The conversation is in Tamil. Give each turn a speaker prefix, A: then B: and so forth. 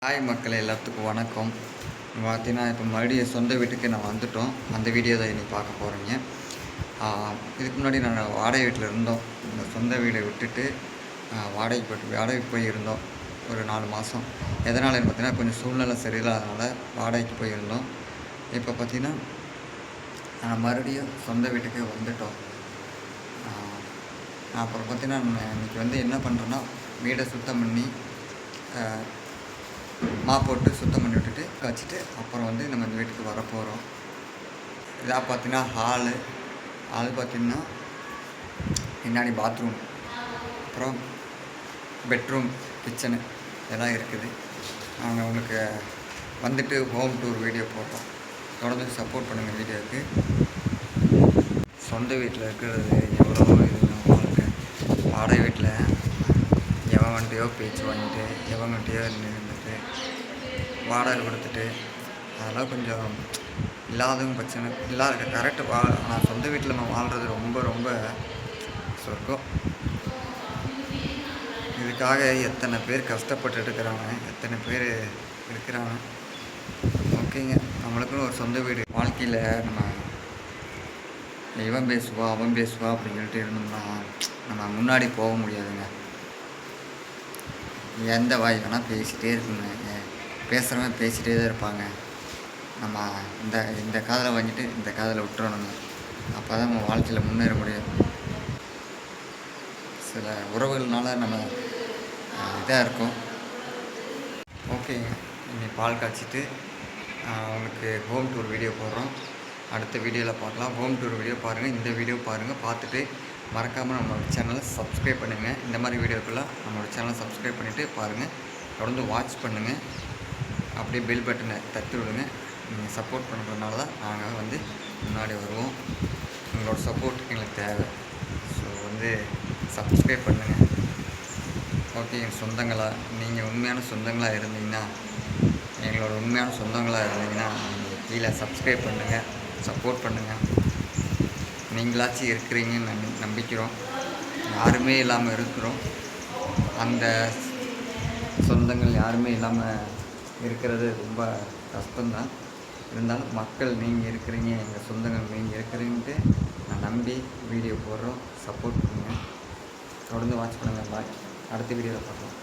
A: ஹாய் மக்கள் எல்லாத்துக்கும் வணக்கம். பார்த்தீங்கன்னா இப்போ மறுபடியும் சொந்த வீட்டுக்கு நான் வந்துட்டோம். அந்த வீடியோ தான் இன்றைக்கி பார்க்க போகிறீங்க. இதுக்கு முன்னாடி நாங்கள் வாடகை வீட்டில் இருந்தோம். இந்த சொந்த வீடை விட்டுட்டு வாடகைக்கு போய் இருந்தோம் ஒரு 4 மாதம். எதனாலன்னு பார்த்தீங்கன்னா கொஞ்சம் சூழ்நிலை சரியில்லாதனால வாடகைக்கு போயிருந்தோம். இப்போ பார்த்திங்கன்னா நான் மறுபடியும் சொந்த வீட்டுக்கு வந்துட்டோம். அப்புறம் பார்த்திங்கன்னா இன்றைக்கி வந்து என்ன பண்ணுறேன்னா வீடை சுத்தம் பண்ணி போட்டு சுத்தம் பண்ணி விட்டுட்டு வச்சுட்டு அப்புறம் வந்து நம்ம இந்த வீட்டுக்கு வரப்போகிறோம். இதாக பார்த்தீங்கன்னா ஹாலு பார்த்திங்கன்னா பின்னாடி பாத்ரூம், அப்புறம் பெட்ரூம், கிச்சனு இதெல்லாம் இருக்குது. நாங்கள் உங்களுக்கு வந்துட்டு ஹோம் டூர் வீடியோ போட்டோம். தொடர்ந்து சப்போர்ட் பண்ணுங்கள் வீடியோவுக்கு. சொந்த வீட்டில் இருக்கிறது எவ்வளோ இது வாழ்க்கை. வாடகை வீட்டில் எவன் வந்துட்டையோ பேச்சு வாங்கிட்டு எவன் வந்துட்டையோ இருந்துட்டு வாடகை கொடுத்துட்டு அதெல்லாம் கொஞ்சம் இல்லாதவங்க பிரச்சனை இல்லாத கரெக்டு. ஆனால் சொந்த வீட்டில் நம்ம வாழ்கிறது ரொம்ப ரொம்ப சொர்க்கம். இதுக்காக எத்தனை பேர் கஷ்டப்பட்டு இருக்கிறாங்க, எத்தனை பேர் இருக்கிறாங்க. ஓகேங்க, நம்மளுக்குன்னு ஒரு சொந்த வீடு. வாழ்க்கையில் நம்ம இவன் பேசுவா அவன் பேசுவா அப்படின்னு சொல்லிட்டு இருந்தோம்னா நம்ம முன்னாடி போக முடியாதுங்க. எந்த வாய் வேணால் பேசிகிட்டே இருக்குங்க. பேசுகிறவங்க பேசிகிட்டே தான் இருப்பாங்க. நம்ம இந்த காதில் வாங்கிட்டு இந்த காதில் விட்டுறணுங்க. அப்போ தான் நம்ம வாழ்க்கையில் முன்னேற முடியும். சில உறவுகள்னால நம்ம இதாக இருக்கும். ஓகேங்க, இன்னைக்கு பால் காய்ச்சிட்டு உங்களுக்கு ஹோம் டூர் வீடியோ போடுறோம். அடுத்த வீடியோவில் பார்க்கலாம். ஹோம் டூர் வீடியோ பாருங்கள், இந்த வீடியோ பாருங்கள். பார்த்துட்டு மறக்காமல் நம்மளோட சேனலை சப்ஸ்கிரைப் பண்ணுங்கள். இந்த மாதிரி வீடியோக்கெல்லாம் நம்மளோட சேனலை சப்ஸ்கிரைப் பண்ணிவிட்டு பாருங்கள். தொடர்ந்து வாட்ச் பண்ணுங்கள். அப்படியே பெல் பட்டனை தட்டி விடுங்க. நீங்கள் சப்போர்ட் பண்ணுறதுனால தான் நாங்கள் வந்து முன்னாடி வருவோம். உங்களோட சப்போர்ட் எங்களுக்கு தேவை. ஸோ வந்து சப்ஸ்கிரைப் பண்ணுங்கள். ஓகே, எங்கள் சொந்தங்களாக நீங்கள் உண்மையான சொந்தங்களாக இருந்தீங்கன்னா எங்களோட உண்மையான சொந்தங்களாக இருந்தீங்கன்னா நீங்கள் கீழே சப்ஸ்கிரைப் பண்ணுங்கள், சப்போர்ட் பண்ணுங்கள். நீங்களாச்சும் இருக்கிறீங்கன்னு நம்பிக்கிறோம். யாருமே இல்லாமல் இருக்கிறோம். அந்த சொந்தங்கள் யாருமே இல்லாமல் இருக்கிறது ரொம்ப கஷ்டம்தான். இருந்தாலும் மக்கள் நீங்கள் இருக்கிறீங்க, எங்கள் சொந்தங்கள் நீங்கள் இருக்கிறீங்கன்ட்டு நான் நம்பி வீடியோ போடுறோம். சப்போர்ட் பண்ணுங்கள். தொடர்ந்து வாட்ச் பண்ணுங்கள். பாய். அடுத்த வீடியோவில் பார்க்கலாம்.